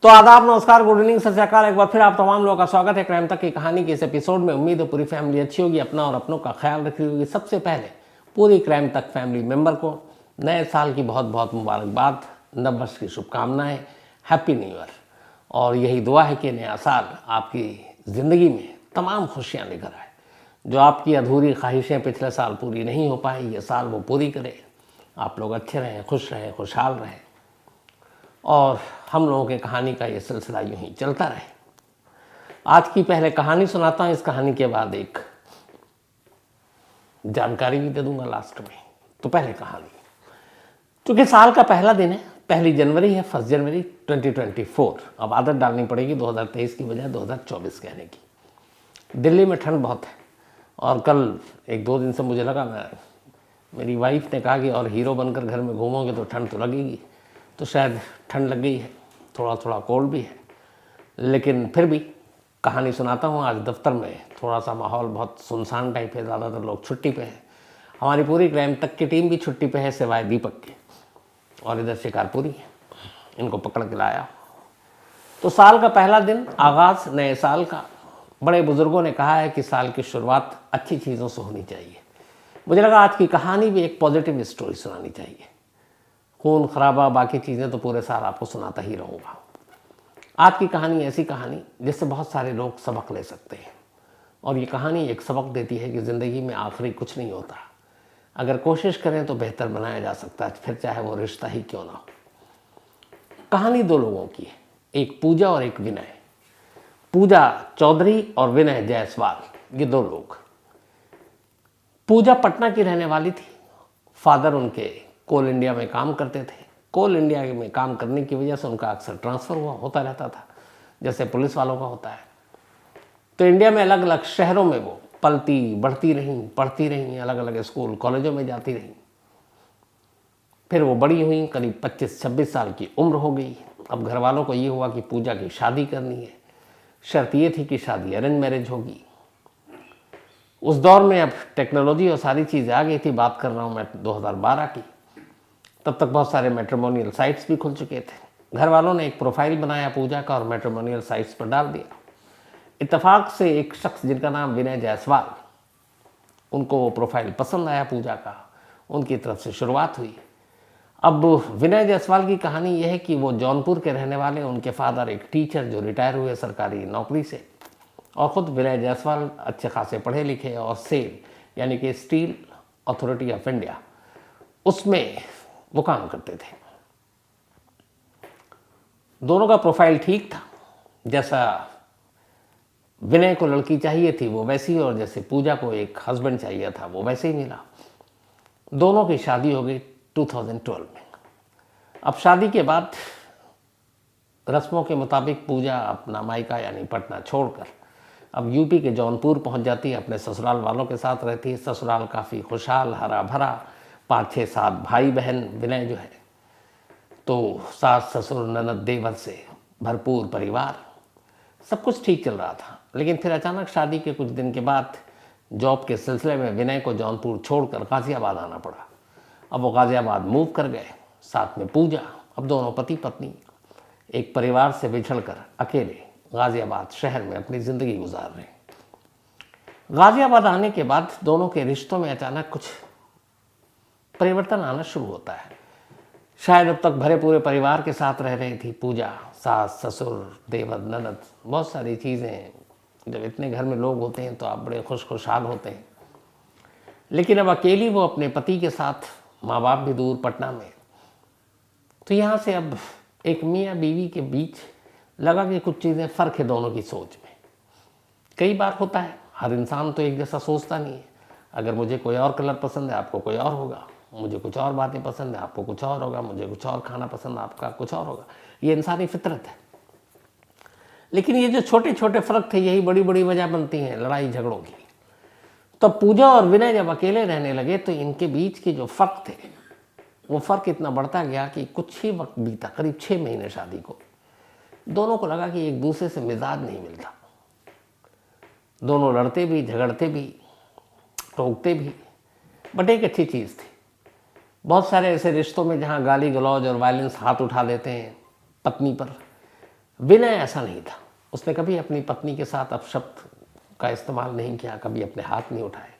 तो आदाब, नमस्कार, गुड इवनिंग, सत श्री अकाल। एक बार फिर आप तमाम लोगों का स्वागत है क्राइम तक की कहानी के इस एपिसोड में। उम्मीद है पूरी फैमिली अच्छी होगी, अपना और अपनों का ख्याल रखी होगी। सबसे पहले पूरी क्राइम तक फैमिली मेंबर को नए साल की बहुत बहुत मुबारकबाद, नव वर्ष की शुभकामनाएं, हैप्पी न्यू ईयर। और यही दुआ है कि नया साल आपकी ज़िंदगी में तमाम खुशियाँ लेकर आए। जो आपकी अधूरी ख्वाहिशें पिछले साल पूरी नहीं हो पाई, ये साल वो पूरी करे। आप लोग अच्छे रहें, खुश रहें, खुशहाल रहें और हम लोगों के कहानी का ये सिलसिला यूं ही चलता रहे। आज की पहले कहानी सुनाता हूँ, इस कहानी के बाद एक जानकारी भी दे दूंगा लास्ट में। तो पहले कहानी, क्योंकि साल का पहला दिन है, पहली जनवरी है, 1 जनवरी 2024। अब आदत डालनी पड़ेगी 2023 की बजाय 2024 कहने की। दिल्ली में ठंड बहुत है और कल एक दो दिन से मुझे लगा, मेरी वाइफ ने कहा कि और हीरो बनकर घर में घूमोगे तो ठंड तो लगेगी। तो शायद ठंड लग गई है, थोड़ा थोड़ा कोल्ड भी है, लेकिन फिर भी कहानी सुनाता हूँ। आज दफ्तर में थोड़ा सा माहौल बहुत सुनसान टाइप है, ज़्यादातर लोग छुट्टी पे हैं। हमारी पूरी क्राइम तक की टीम भी छुट्टी पे है सिवाय दीपक के, और इधर शिकारपुरी है, इनको पकड़ के लाया। तो साल का पहला दिन, आगाज़ नए साल का। बड़े बुजुर्गों ने कहा है कि साल की शुरुआत अच्छी चीज़ों से होनी चाहिए। मुझे लगा आज की कहानी भी एक पॉजिटिव स्टोरी सुनानी चाहिए। खून खराबा बाकी चीज़ें तो पूरे साल आपको सुनाता ही रहूँगा। आज की कहानी ऐसी कहानी जिससे बहुत सारे लोग सबक ले सकते हैं, और ये कहानी एक सबक देती है कि ज़िंदगी में आखिरी कुछ नहीं होता। अगर कोशिश करें तो बेहतर बनाया जा सकता है, फिर चाहे वो रिश्ता ही क्यों ना हो। कहानी दो लोगों की है, एक पूजा और एक विनय। पूजा चौधरी और विनय जायसवाल, ये दो लोग। पूजा पटना की रहने वाली थी। फादर उनके कोल इंडिया में काम करते थे। कोल इंडिया में काम करने की वजह से उनका अक्सर ट्रांसफ़र होता रहता था, जैसे पुलिस वालों का होता है। तो इंडिया में अलग अलग शहरों में वो पलती बढ़ती रहीं, पढ़ती रहीं, अलग अलग स्कूल कॉलेजों में जाती रहीं। फिर वो बड़ी हुई, करीब 25-26 साल की उम्र हो गई। अब घर वालों को ये हुआ कि पूजा की शादी करनी है। शर्त ये थी कि शादी अरेंज मैरिज होगी। उस दौर में अब टेक्नोलॉजी और सारी चीज़ें आ गई थी। बात कर रहा हूँ मैं 2012 की। तब तक बहुत सारे मैट्रिमोनियल साइट्स भी खुल चुके थे। घर वालों ने एक प्रोफाइल बनाया पूजा का और मैट्रिमोनियल साइट्स पर डाल दिया। इत्तेफाक से एक शख्स जिनका नाम विनय जायसवाल, उनको वो प्रोफाइल पसंद आया पूजा का। उनकी तरफ से शुरुआत हुई। अब विनय जायसवाल की कहानी यह है कि वो जौनपुर के रहने वाले, उनके फादर एक टीचर जो रिटायर हुए सरकारी नौकरी से, और ख़ुद विनय जायसवाल अच्छे खासे पढ़े लिखे और सेल यानी कि स्टील अथॉरिटी ऑफ इंडिया, उसमें वो काम करते थे। दोनों का प्रोफाइल ठीक था। जैसा विनय को लड़की चाहिए थी वो वैसी, और जैसे पूजा को एक हस्बैंड चाहिए था वो वैसे ही मिला। दोनों की शादी हो गई 2012 में। अब शादी के बाद रस्मों के मुताबिक पूजा अपना मायका यानी पटना छोड़कर अब यूपी के जौनपुर पहुंच जाती है। अपने ससुराल वालों के साथ रहती है। ससुराल काफ़ी खुशहाल, हरा भरा, 5-6-7 भाई बहन विनय जो है, तो सास ससुर ननद देवर से भरपूर परिवार, सब कुछ ठीक चल रहा था। लेकिन फिर अचानक शादी के कुछ दिन के बाद जॉब के सिलसिले में विनय को जौनपुर छोड़कर गाज़ियाबाद आना पड़ा। अब वो गाज़ियाबाद मूव कर गए, साथ में पूजा। अब दोनों पति पत्नी एक परिवार से बिछड़कर अकेले गाज़ियाबाद शहर में अपनी ज़िंदगी गुजार रहे हैं। गाज़ियाबाद आने के बाद दोनों के रिश्तों में अचानक कुछ परिवर्तन आना शुरू होता है। शायद अब तक भरे पूरे परिवार के साथ रह रही थी पूजा, सास ससुर देवर ननद, बहुत सारी चीज़ें। जब इतने घर में लोग होते हैं तो आप बड़े खुशहाल होते हैं। लेकिन अब अकेली वो अपने पति के साथ, माँ बाप भी दूर पटना में। तो यहाँ से अब एक मियाँ बीवी के बीच लगा कि कुछ चीज़ें फ़र्क है दोनों की सोच में। कई बार होता है, हर इंसान तो एक जैसा सोचता नहीं है। अगर मुझे कोई और कलर पसंद है, आपको कोई और होगा। मुझे कुछ और बातें पसंद है, आपको कुछ और होगा। मुझे कुछ और खाना पसंद है, आपका कुछ और होगा। ये इंसानी फितरत है। लेकिन ये जो छोटे छोटे फ़र्क थे, यही बड़ी बड़ी वजह बनती हैं लड़ाई झगड़ों की। तो पूजा और विनय जब अकेले रहने लगे तो इनके बीच के जो फ़र्क थे, वो फ़र्क इतना बढ़ता गया कि कुछ ही वक्त बीता, करीब 6 महीने शादी को। दोनों को लगा कि एक दूसरे से मिजाज नहीं मिलता। दोनों लड़ते भी, झगड़ते भी, टोकते भी, बट एक अच्छी चीज़ थी। बहुत सारे ऐसे रिश्तों में जहाँ गाली गलौज और वायलेंस हाथ उठा देते हैं पत्नी पर, विनय ऐसा नहीं था, उसने कभी अपनी पत्नी के साथ अपशब्द का इस्तेमाल नहीं किया, कभी अपने हाथ नहीं उठाए।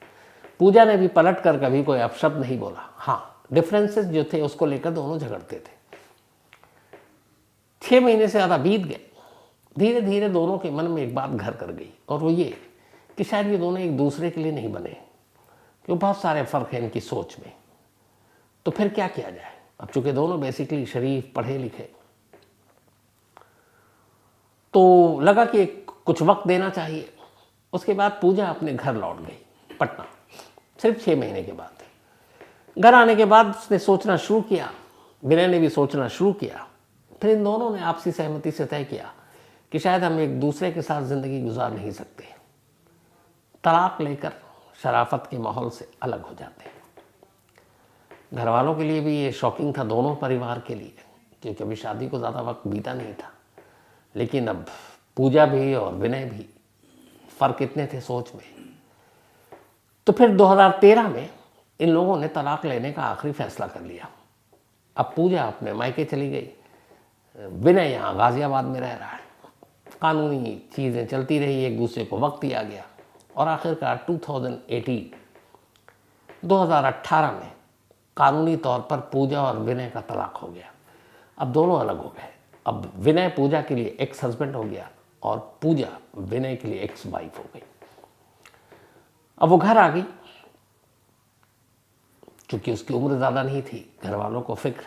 पूजा ने भी पलट कर कभी कोई अपशब्द नहीं बोला। हाँ, डिफरेंसेस जो थे उसको लेकर दोनों झगड़ते थे। 6 महीने से ज़्यादा बीत गए। धीरे धीरे दोनों के मन में एक बात घर कर गई, और वो ये कि शायद ये दोनों एक दूसरे के लिए नहीं बने, क्योंकि बहुत सारे फ़र्क हैं इनकी सोच में। तो फिर क्या किया जाए? अब चूंकि दोनों बेसिकली शरीफ पढ़े लिखे, तो लगा कि कुछ वक्त देना चाहिए। उसके बाद पूजा अपने घर लौट गई पटना, सिर्फ 6 महीने के बाद। घर आने के बाद उसने सोचना शुरू किया, विनय ने भी सोचना शुरू किया। फिर इन दोनों ने आपसी सहमति से तय किया कि शायद हम एक दूसरे के साथ ज़िंदगी गुजार नहीं सकते। तलाक लेकर शराफत के माहौल से अलग हो जाते हैं। घर वालों के लिए भी ये शॉकिंग था, दोनों परिवार के लिए, क्योंकि अभी शादी को ज़्यादा वक्त बीता नहीं था। लेकिन अब पूजा भी और विनय भी, फ़र्क इतने थे सोच में। तो फिर 2013 में इन लोगों ने तलाक लेने का आखिरी फैसला कर लिया। अब पूजा अपने मायके चली गई, विनय यहाँ गाज़ियाबाद में रह रहा है। कानूनी चीज़ें चलती रही, एक दूसरे को वक्त दिया गया, और आखिरकार 2018 में कानूनी तौर पर पूजा और विनय का तलाक हो गया। अब दोनों अलग हो गए। अब विनय पूजा के लिए एक्स हस्बैंड हो गया, और पूजा विनय के लिए एक्स वाइफ हो गई। अब वो घर आ गई, क्योंकि उसकी उम्र ज़्यादा नहीं थी। घर वालों को फिक्र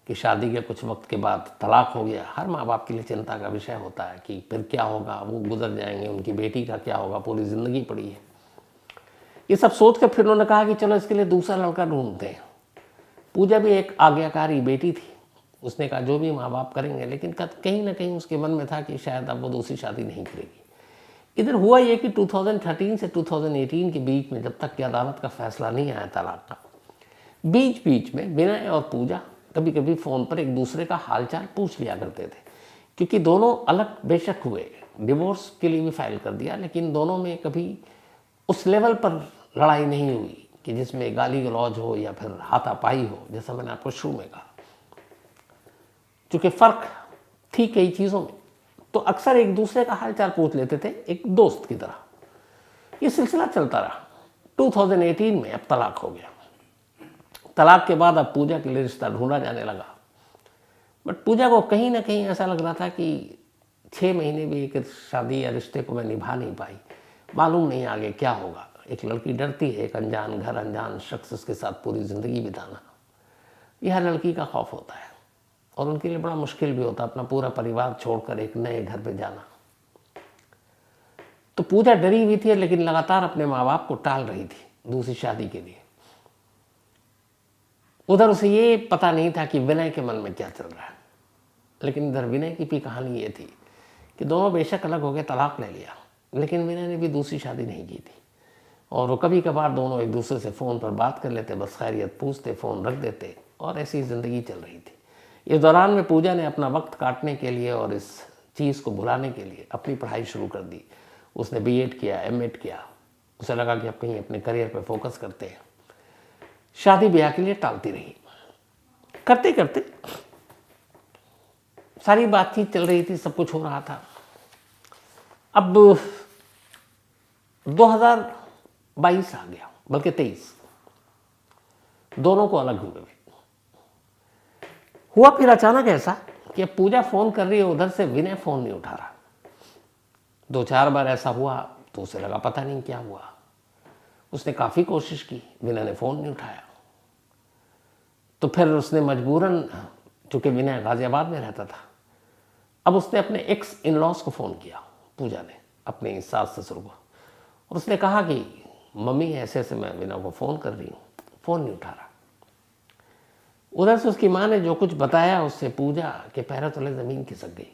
कि शादी के कुछ वक्त के बाद तलाक हो गया। हर माँ बाप के लिए चिंता का विषय होता है कि फिर क्या होगा, वो गुजर जाएंगे, उनकी बेटी का क्या होगा, पूरी ज़िंदगी पड़ी है। ये सब सोच कर फिर उन्होंने कहा कि चलो इसके लिए दूसरा लड़का ढूंढते हैं। पूजा भी एक आज्ञाकारी बेटी थी, उसने कहा जो भी माँ बाप करेंगे, लेकिन कहीं ना कहीं उसके मन में था कि शायद अब वो दूसरी शादी नहीं करेगी। इधर हुआ ये कि 2013 से 2018 के बीच में, जब तक कि अदालत का फैसला नहीं आया तलाक का, बीच बीच में विनय और पूजा कभी कभी फ़ोन पर एक दूसरे का हालचाल पूछ लिया करते थे। क्योंकि दोनों अलग बेशक हुए, डिवोर्स के लिए भी फाइल कर दिया, लेकिन दोनों में कभी उस लेवल पर लड़ाई नहीं हुई कि जिसमें गाली गलौज हो या फिर हाथापाई हो, जैसा मैंने आपको शुरू में कहा। चूँकि फ़र्क थी कई चीज़ों में, तो अक्सर एक दूसरे का हालचाल पूछ लेते थे, एक दोस्त की तरह। ये सिलसिला चलता रहा। 2018 में अब तलाक हो गया। तलाक के बाद अब पूजा के लिए रिश्ता ढूंढा जाने लगा, बट पूजा को कहीं ना कहीं ऐसा लग रहा था कि 6 महीने भी एक शादी या रिश्ते को मैं निभा नहीं पाई, मालूम नहीं आगे क्या होगा। एक लड़की डरती है एक अनजान घर, अनजान शख्स के साथ पूरी ज़िंदगी बिताना। यह लड़की का खौफ होता है, और उनके लिए बड़ा मुश्किल भी होता है अपना पूरा परिवार छोड़कर एक नए घर पे जाना। तो पूजा डरी हुई थी, लेकिन लगातार अपने माँ बाप को टाल रही थी दूसरी शादी के लिए। उधर उसे ये पता नहीं था कि विनय के मन में क्या चल रहा है। लेकिन इधर विनय की भी कहानी ये थी कि दोनों बेशक अलग हो गए, तलाक ले लिया, लेकिन विनय ने भी दूसरी शादी नहीं की थी। और वो कभी कभार दोनों एक दूसरे से फ़ोन पर बात कर लेते, बस खैरियत पूछते, फ़ोन रख देते, और ऐसी ज़िंदगी चल रही थी। इस दौरान में पूजा ने अपना वक्त काटने के लिए और इस चीज़ को भुलाने के लिए अपनी पढ़ाई शुरू कर दी। उसने बीएड किया, एमएड किया। उसे लगा कि अब कहीं अपने करियर पर फोकस करते हैं। शादी ब्याह के लिए टालती रही। करते करते सारी बातचीत चल रही थी, सब कुछ हो रहा था। अब 2022 आ गया, बल्कि 23, दोनों को अलग हुए हुआ। फिर अचानक ऐसा कि अब पूजा फ़ोन कर रही है, उधर से विनय फ़ोन नहीं उठा रहा। 2-4 बार ऐसा हुआ तो उसे लगा पता नहीं क्या हुआ। उसने काफ़ी कोशिश की, विनय ने फ़ोन नहीं उठाया। तो फिर उसने मजबूरन, चूँकि विनय गाज़ियाबाद में रहता था, अब उसने अपने एक्स इन लॉज को फ़ोन किया, पूजा ने अपने सास ससुर को, और उसने कहा कि मम्मी ऐसे ऐसे मैं विनय को फ़ोन कर रही हूँ, फ़ोन नहीं उठा रहा। उधर से उसकी माँ ने जो कुछ बताया, उससे पूजा के पैरों तले ज़मीन खिसक गई।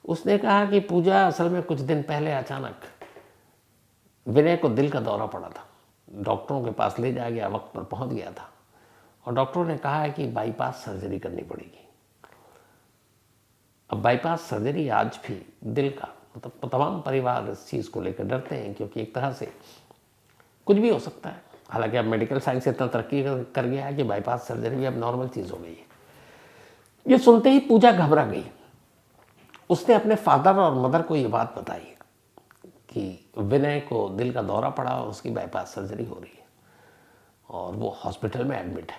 उसने कहा कि पूजा, असल में कुछ दिन पहले अचानक विनय को दिल का दौरा पड़ा था। डॉक्टरों के पास ले जाया गया, वक्त पर पहुंच गया था, और डॉक्टरों ने कहा है कि बाईपास सर्जरी करनी पड़ेगी। अब बाईपास सर्जरी आज भी दिल का, मतलब तमाम परिवार इस चीज़ को लेकर डरते हैं, क्योंकि एक तरह से कुछ भी हो सकता है। हालांकि अब मेडिकल साइंस इतना तरक्की कर गया है कि बाईपास सर्जरी भी अब नॉर्मल चीज़ हो गई है। ये सुनते ही पूजा घबरा गई। उसने अपने फादर और मदर को ये बात बताई कि विनय को दिल का दौरा पड़ा और उसकी बाईपास सर्जरी हो रही है और वो हॉस्पिटल में एडमिट है।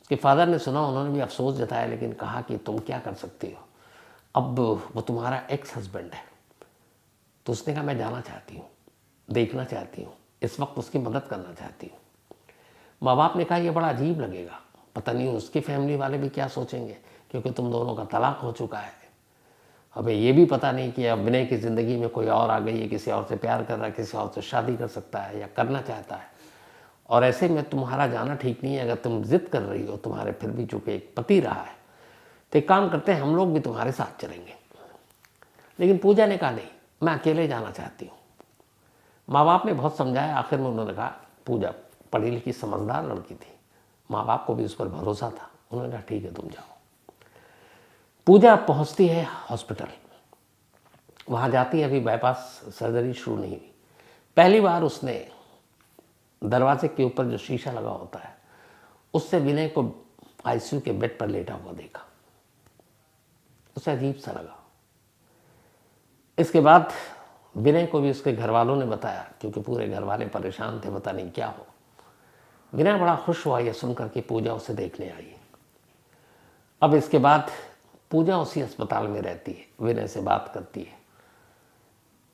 उसके फादर ने सुना, उन्होंने भी अफसोस जताया, लेकिन कहा कि तुम क्या कर सकती हो, अब वो तुम्हारा एक्स हस्बैंड है। तो उसने कहा मैं जाना चाहती हूँ, देखना चाहती हूँ, इस वक्त उसकी मदद करना चाहती हूँ। माँ बाप ने कहा यह बड़ा अजीब लगेगा, पता नहीं उसकी फैमिली वाले भी क्या सोचेंगे, क्योंकि तुम दोनों का तलाक हो चुका है। हमें ये भी पता नहीं कि अब विनय की ज़िंदगी में कोई और आ गई है, किसी और से प्यार कर रहा है, किसी और से शादी कर सकता है या करना चाहता है, और ऐसे में तुम्हारा जाना ठीक नहीं है। अगर तुम जिद कर रही हो, तुम्हारे फिर भी चूँकि एक पति रहा है, तो एक काम करते हैं, हम लोग भी तुम्हारे साथ चलेंगे। लेकिन पूजा ने कहा नहीं, मैं अकेले जाना चाहती हूँ। माँ बाप ने बहुत समझाया, आखिर में उन्होंने कहा, पूजा पढ़ी लिखी समझदार लड़की थी, माँ बाप को भी उस पर भरोसा था, उन्होंने कहा ठीक है तुम जाओ। पूजा पहुंचती है हॉस्पिटल, वहाँ जाती है, अभी बाईपास सर्जरी शुरू नहीं हुई। पहली बार उसने दरवाजे के ऊपर जो शीशा लगा होता है उससे विनय को आईसीयू के बेड पर लेटा हुआ देखा। उसे अजीब सा लगा। इसके बाद विनय को भी उसके घर वालों ने बताया, क्योंकि पूरे घर वाले परेशान थे, पता नहीं क्या हो। विनय बड़ा खुश हुआ यह सुनकर कि पूजा उसे देखने आई। अब इसके बाद पूजा उसी अस्पताल में रहती है, विनय से बात करती है।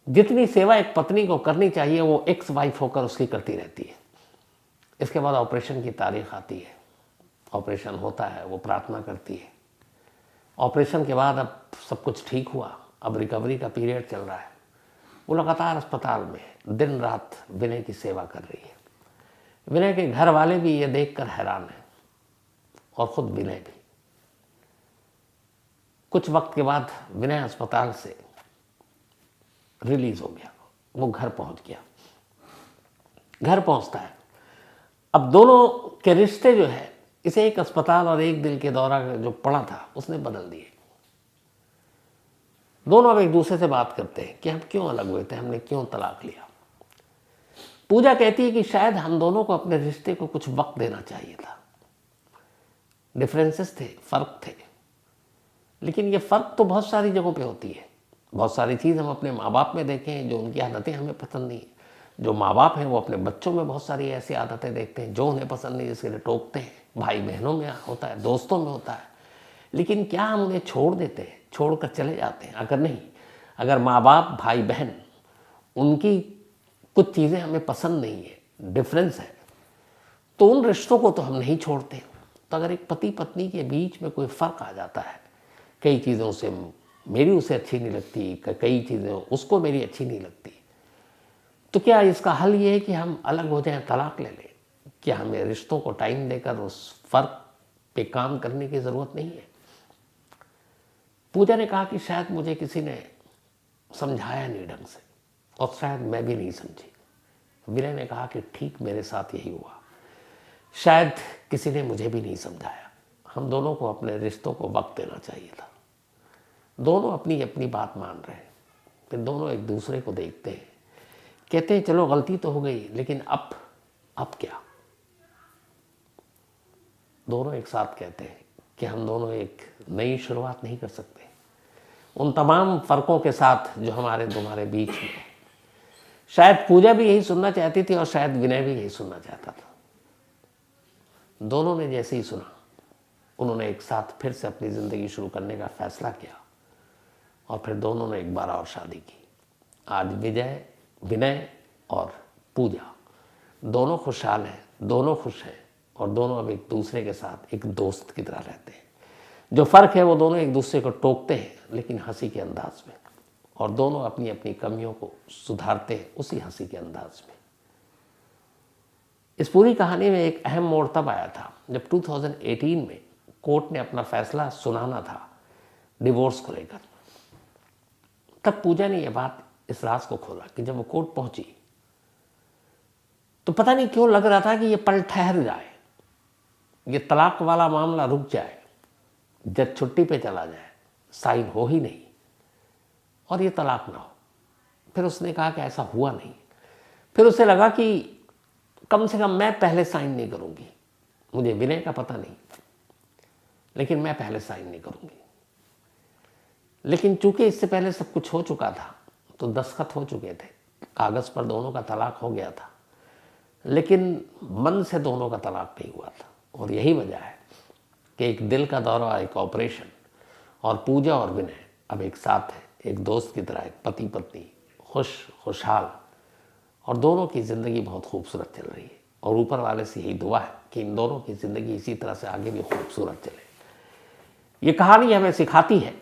जितनी सेवा एक पत्नी को करनी चाहिए वो एक्स वाइफ होकर उसकी करती रहती है। इसके बाद ऑपरेशन की तारीख आती है, ऑपरेशन होता है, वो प्रार्थना करती है। ऑपरेशन के बाद अब सब कुछ ठीक हुआ, अब रिकवरी का पीरियड चल रहा है। वो लगातार अस्पताल में दिन रात विनय की सेवा कर रही है। विनय के घर वाले भी ये देखकर हैरान हैं और खुद विनय भी। कुछ वक्त के बाद विनय अस्पताल से रिलीज हो गया, वो घर पहुंच गया। घर पहुंचता है, अब दोनों के रिश्ते जो है, इसे एक अस्पताल और एक दिल के दौरा जो पड़ा था उसने बदल दिए। दोनों अब एक दूसरे से बात करते हैं कि हम क्यों अलग हुए थे, हमने क्यों तलाक लिया। पूजा कहती है कि शायद हम दोनों को अपने रिश्ते को कुछ वक्त देना चाहिए था। डिफरेंसेस थे, फर्क थे, लेकिन ये फर्क तो बहुत सारी जगहों पे होती है। बहुत सारी चीज़ हम अपने माँ बाप में देखें जो उनकी आदतें हमें पसंद नहीं है। जो माँ बाप हैं वो अपने बच्चों में बहुत सारी ऐसी आदतें देखते हैं जो उन्हें पसंद नहीं, जिसके लिए टोकते हैं। भाई बहनों में होता है, दोस्तों में होता है। लेकिन क्या हम उन्हें छोड़ देते हैं, छोड़कर चले जाते हैं? अगर नहीं, अगर माँ बाप भाई बहन उनकी कुछ चीज़ें हमें पसंद नहीं है, डिफरेंस है, तो उन रिश्तों को तो हम नहीं छोड़ते। तो अगर एक पति पत्नी के बीच में कोई फ़र्क आ जाता है, कई चीज़ों से मेरी उसे अच्छी नहीं लगती, कई चीज़ें उसको मेरी अच्छी नहीं लगती, तो क्या इसका हल ये है कि हम अलग हो जाएं, तलाक ले लें? क्या हमें रिश्तों को टाइम देकर उस फ़र्क पे काम करने की ज़रूरत नहीं है? पूजा ने कहा कि शायद मुझे किसी ने समझाया नहीं ढंग से, और शायद मैं भी नहीं समझी। विनय ने कहा कि ठीक मेरे साथ यही हुआ, शायद किसी ने मुझे भी नहीं समझाया। हम दोनों को अपने रिश्तों को वक्त देना चाहिए था। दोनों अपनी अपनी बात मान रहे हैं, फिर दोनों एक दूसरे को देखते हैं, कहते हैं चलो गलती तो हो गई, लेकिन अब क्या? दोनों एक साथ कहते हैं कि हम दोनों एक नई शुरुआत नहीं कर सकते उन तमाम फ़र्कों के साथ जो हमारे तुम्हारे बीच में है। शायद पूजा भी यही सुनना चाहती थी और शायद विनय भी यही सुनना चाहता था। दोनों ने जैसे ही सुना, उन्होंने एक साथ फिर से अपनी ज़िंदगी शुरू करने का फैसला किया और फिर दोनों ने एक बार और शादी की। आज विनय और पूजा दोनों खुशहाल हैं, दोनों खुश हैं और दोनों अब एक दूसरे के साथ एक दोस्त की तरह रहते हैं। जो फ़र्क है वो दोनों एक दूसरे को टोकते हैं, लेकिन हंसी के अंदाज में, और दोनों अपनी अपनी कमियों को सुधारते हैं उसी हंसी के अंदाज में। इस पूरी कहानी में एक अहम मोड़ तब आया था जब 2018 में कोर्ट ने अपना फैसला सुनाना था डिवोर्स को लेकर। तब पूजा ने यह बात, इस राज को खोला कि जब वो कोर्ट पहुंची तो पता नहीं क्यों लग रहा था कि ये पल ठहर जाए, ये तलाक वाला मामला रुक जाए, जज छुट्टी पे चला जाए, साइन हो ही नहीं और ये तलाक ना हो। फिर उसने कहा कि ऐसा हुआ नहीं। फिर उसे लगा कि कम से कम मैं पहले साइन नहीं करूंगी, मुझे विनय का पता नहीं, लेकिन मैं पहले साइन नहीं करूंगी। लेकिन चूंकि इससे पहले सब कुछ हो चुका था तो दस्तखत हो चुके थे, कागज़ पर दोनों का तलाक हो गया था, लेकिन मन से दोनों का तलाक नहीं हुआ था। और यही वजह है कि एक दिल का दौरा, एक ऑपरेशन, और पूजा और विनय अब एक साथ है, एक दोस्त की तरह, एक पति पत्नी, खुशहाल, और दोनों की ज़िंदगी बहुत खूबसूरत चल रही है। और ऊपर वाले से यही दुआ है कि इन दोनों की ज़िंदगी इसी तरह से आगे भी खूबसूरत चले। ये कहानी हमें सिखाती है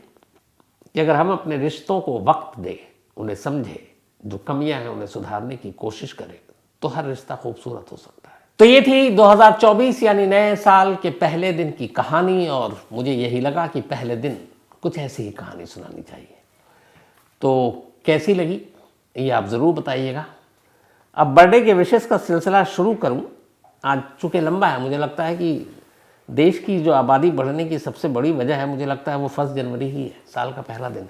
कि अगर हम अपने रिश्तों को वक्त दें, उन्हें समझें, जो कमियां हैं उन्हें सुधारने की कोशिश करें, तो हर रिश्ता खूबसूरत हो सकता है। तो ये थी 2024 यानी नए साल के पहले दिन की कहानी, और मुझे यही लगा कि पहले दिन कुछ ऐसी ही कहानी सुनानी चाहिए। तो कैसी लगी ये आप ज़रूर बताइएगा। अब बर्थडे के विशेष का सिलसिला शुरू करूं। आज चूँकि लंबा है, मुझे लगता है कि देश की जो आबादी बढ़ने की सबसे बड़ी वजह है, मुझे लगता है वो 1 जनवरी ही है, साल का पहला दिन।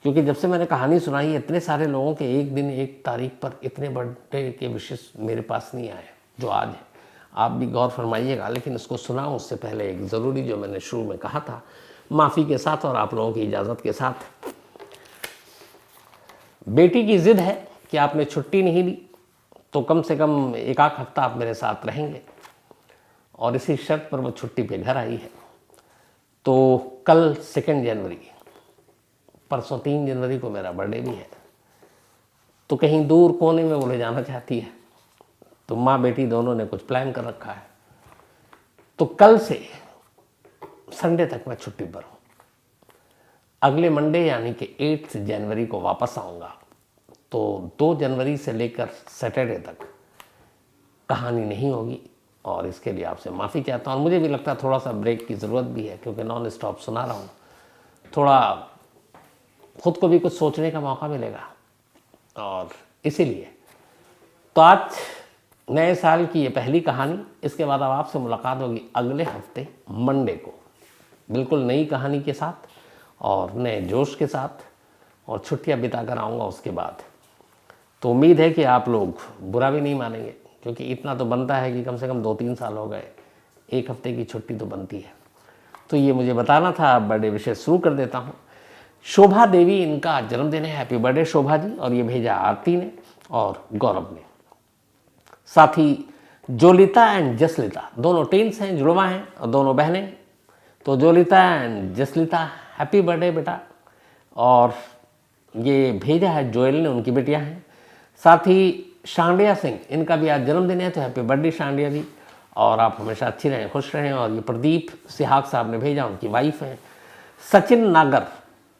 क्योंकि जब से मैंने कहानी सुनाई, इतने सारे लोगों के एक दिन एक तारीख पर इतने बर्थडे के विशेष मेरे पास नहीं आए जो आज है। आप भी गौर फरमाइएगा, लेकिन इसको सुनाऊं उससे पहले एक ज़रूरी, जो मैंने शुरू में कहा था, माफ़ी के साथ और आप लोगों की इजाज़त के साथ, बेटी की ज़िद है कि आपने छुट्टी नहीं ली तो कम से कम एक आध हफ्ता आप मेरे साथ रहेंगे, और इसी शर्त पर वो छुट्टी पे घर आई है। तो कल 2 जनवरी, परसों 3 जनवरी को मेरा बर्थडे भी है। तो कहीं दूर कोने में वो ले जाना चाहती है, तो माँ बेटी दोनों ने कुछ प्लान कर रखा है। तो कल से संडे तक मैं छुट्टी पर हूँ। अगले मंडे यानी कि 8 जनवरी को वापस आऊँगा। तो 2 जनवरी से लेकर सैटरडे तक कहानी नहीं होगी, और इसके लिए आपसे माफ़ी चाहता हूँ। और मुझे भी लगता है थोड़ा सा ब्रेक की ज़रूरत भी है, क्योंकि नॉन स्टॉप सुना रहा हूँ, थोड़ा खुद को भी कुछ सोचने का मौका मिलेगा। और इसीलिए तो आज नए साल की ये पहली कहानी। इसके बाद अब आपसे मुलाकात होगी अगले हफ्ते मंडे को, बिल्कुल नई कहानी के साथ और नए जोश के साथ, और छुट्टियां बिता कर आऊँगा उसके बाद। तो उम्मीद है कि आप लोग बुरा भी नहीं मानेंगे, क्योंकि इतना तो बनता है कि कम से कम 2-3 साल हो गए, 1 हफ्ते की छुट्टी तो बनती है। तो ये मुझे बताना था। बर्थडे विशेष शुरू कर देता हूँ। शोभा देवी, इनका जन्मदिन है। Happy birthday Shobha ji. और ये भेजा आरती ने और गौरव ने। साथ ही जोलिता एंड जसलिता, दोनों टेंस हैं, जुड़वा हैं, और दोनों बहनें। तो जोलिता एंड जसलिता, हैप्पी बर्थडे बेटा। और ये भेजा है जोएल ने, उनकी बेटियां हैं। साथ ही शांडिया सिंह, इनका भी आज जन्मदिन है, तो हैप्पी बर्थडे शांडिया जी, और आप हमेशा अच्छी रहें, खुश रहें। और ये प्रदीप सिहाग साहब ने भेजा, उनकी वाइफ हैं। सचिन नागर,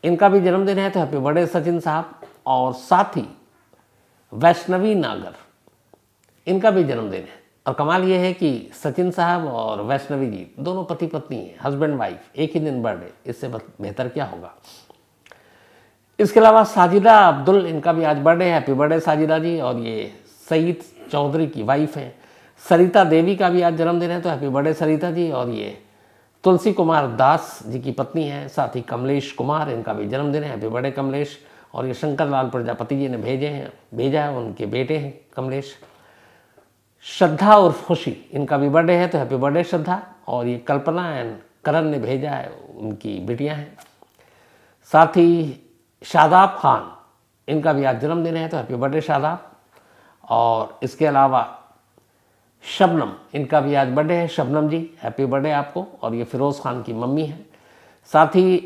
इनका भी जन्मदिन है, तो हैप्पी बर्थडे सचिन साहब। और साथ ही वैष्णवी नागर, इनका भी जन्मदिन है। और कमाल ये है कि सचिन साहब और वैष्णवी जी दोनों पति पत्नी हैं, हस्बैंड वाइफ, एक ही दिन बर्थडे, इससे बेहतर क्या होगा। इसके अलावा साजिदा अब्दुल, इनका भी आज बर्थडे है, हैप्पी बर्थडे साजिदा जी। और ये सईद चौधरी की वाइफ हैं। सरिता देवी का भी आज जन्मदिन है, तो हैप्पी बर्थडे सरिता जी। और ये तुलसी कुमार दास जी की पत्नी हैं। साथ ही कमलेश कुमार, इनका भी जन्मदिन है, हैप्पी बर्थडे कमलेश। और ये शंकर लाल प्रजापति जी ने भेजा है, उनके बेटे हैं कमलेश। श्रद्धा और खुशी, इनका भी बर्थडे है, तो हैप्पी बर्थडे श्रद्धा। और ये कल्पना एंड करण ने भेजा है, उनकी बेटियां हैं। साथ ही शादाब खान, इनका भी आज जन्मदिन है, तो हैप्पी बर्थडे शादाब। और इसके अलावा शबनम, इनका भी आज बर्थडे है, शबनम जी, हैप्पी बर्थडे आपको। और ये फिरोज़ खान की मम्मी हैं। साथ ही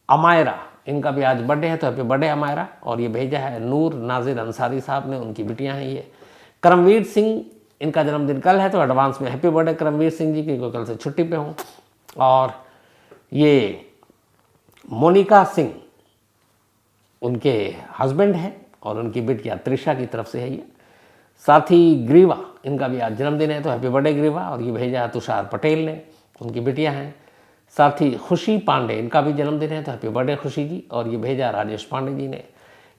अमायरा, इनका भी आज बर्थडे है, तो हैप्पी बर्थडे अमायरा। और ये भेजा है नूर नाजिर अंसारी साहब ने, उनकी बिटियां हैं ये। करमवीर सिंह, इनका जन्मदिन कल है, तो एडवांस में हैप्पी बर्थडे करमवीर सिंह जी की, कल से छुट्टी पे हूँ। और ये मोनिका सिंह, उनके हस्बैंड हैं, और उनकी बेटिया त्रिशा की तरफ से है ये। साथ ही ग्रीवा, इनका भी आज जन्मदिन है, तो हैप्पी बर्थडे ग्रीवा। और ये भेजा है तुषार पटेल ने, उनकी बेटियां हैं। साथ ही खुशी पांडे, इनका भी जन्मदिन है, तो हैप्पी बर्थडे खुशी जी। और ये भेजा राजेश पांडे जी ने।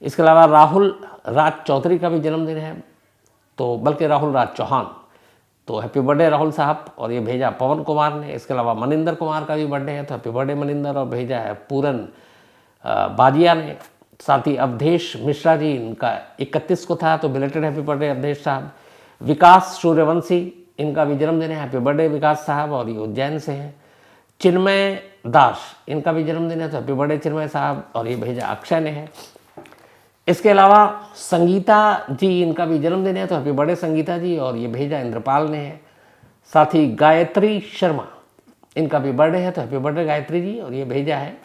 इसके अलावा राहुल राज चौधरी का भी जन्मदिन है, तो बल्कि राहुल राज चौहान, तो हैप्पी बर्थडे राहुल साहब। और ये भेजा पवन कुमार ने। इसके अलावा मनिंदर कुमार का भी बर्थडे है, तो हैप्पी बर्थडे मनिंदर। और भेजा है पूरन बाजिया ने। साथ ही अवधेश मिश्रा जी, इनका 31 को था, तो बिलेटेड हैप्पी बर्थडे अवधेश साहब। विकास सूर्यवंशी, इनका भी जन्मदिन है, हैप्पी बर्थडे विकास साहब। और ये उज्जैन से हैं। चिन्मय दास, इनका भी जन्मदिन है, तो हैप्पी बर्थडे चिन्मय साहब, और ये भेजा अक्षय ने है। इसके अलावा संगीता जी, इनका भी जन्मदिन है, तो हैप्पी बर्थडे संगीता जी, और ये भेजा इंद्रपाल ने है। साथ ही गायत्री शर्मा, इनका भी बर्थडे है, तो हैप्पी बर्थडे गायत्री जी, और ये भेजा है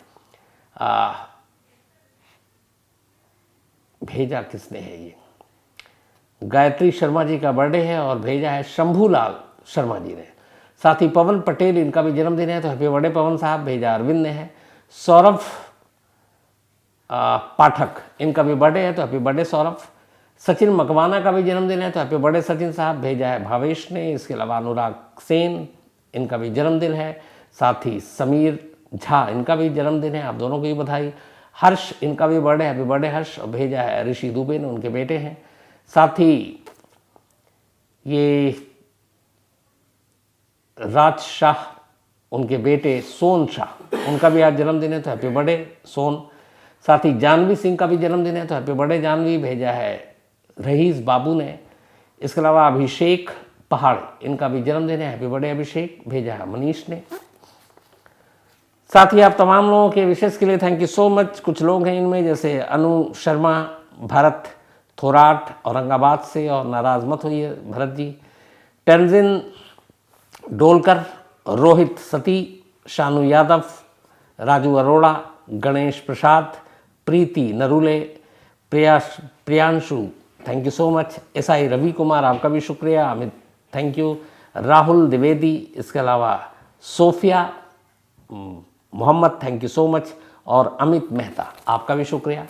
भेजा किसने है, ये गायत्री शर्मा जी का बर्थडे है, और भेजा है शंभूलाल शर्मा जी ने। साथ ही पवन पटेल, इनका भी जन्मदिन है, तो हैप्पी बर्थडे पवन साहब, भेजा अरविंद ने है। सौरभ पाठक, इनका भी बर्थडे है, तो हैप्पी बर्थडे सौरभ। सचिन मकवाना का भी जन्मदिन है, तो हैप्पी बर्थडे सचिन साहब, भेजा है भावेश ने। इसके अलावा अनुराग सेन, इनका भी जन्मदिन है। साथ ही समीर झा, इनका भी जन्मदिन है, आप दोनों को भी बधाई। हर्ष, इनका भी बर्थडे, हैप्पी बर्थडे हर्ष, और भेजा है ऋषि दुबे ने, उनके बेटे हैं। साथ ही ये राज शाह, उनके बेटे सोन शाह, उनका भी आज जन्मदिन है, तो हैप्पी बर्थडे सोन। साथ ही जानवी सिंह का भी जन्मदिन है, तो हैप्पी बर्थडे जानवी, भेजा है रहीस बाबू ने। इसके अलावा अभिषेक पहाड़, इनका भी जन्मदिन है, हैप्पी बर्थडे अभिषेक, भेजा है मनीष ने। साथ ही आप तमाम लोगों के विशेष के लिए थैंक यू सो मच। कुछ लोग हैं इनमें, जैसे अनु शर्मा, भरत थोराट औरंगाबाद से, और नाराज मत होइए Bharat ji. Tenzin Dolkar, Rohit Sati, Shanu Yadav, Raju Arora, Ganesh Prasad, Preeti Narule, Priyanshu, thank you so much. SI Ravi Kumar, आपका भी शुक्रिया। Amit, thank you. राहुल द्विवेदी, इसके अलावा Sophia Mohammad, thank you so much. और अमित मेहता, आपका भी शुक्रिया।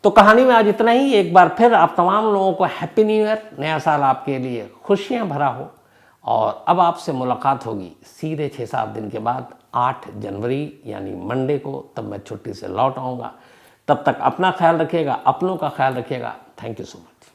तो कहानी में आज इतना ही। एक बार फिर आप तमाम लोगों को हैप्पी न्यू ईयर, नया साल आपके लिए खुशियां भरा हो। और अब आपसे मुलाकात होगी सीधे 6-7 दिन के बाद, 8 जनवरी यानी मंडे को, तब मैं छुट्टी से लौट आऊँगा। तब तक अपना ख्याल रखिएगा, अपनों का ख्याल रखिएगा। Thank you so much.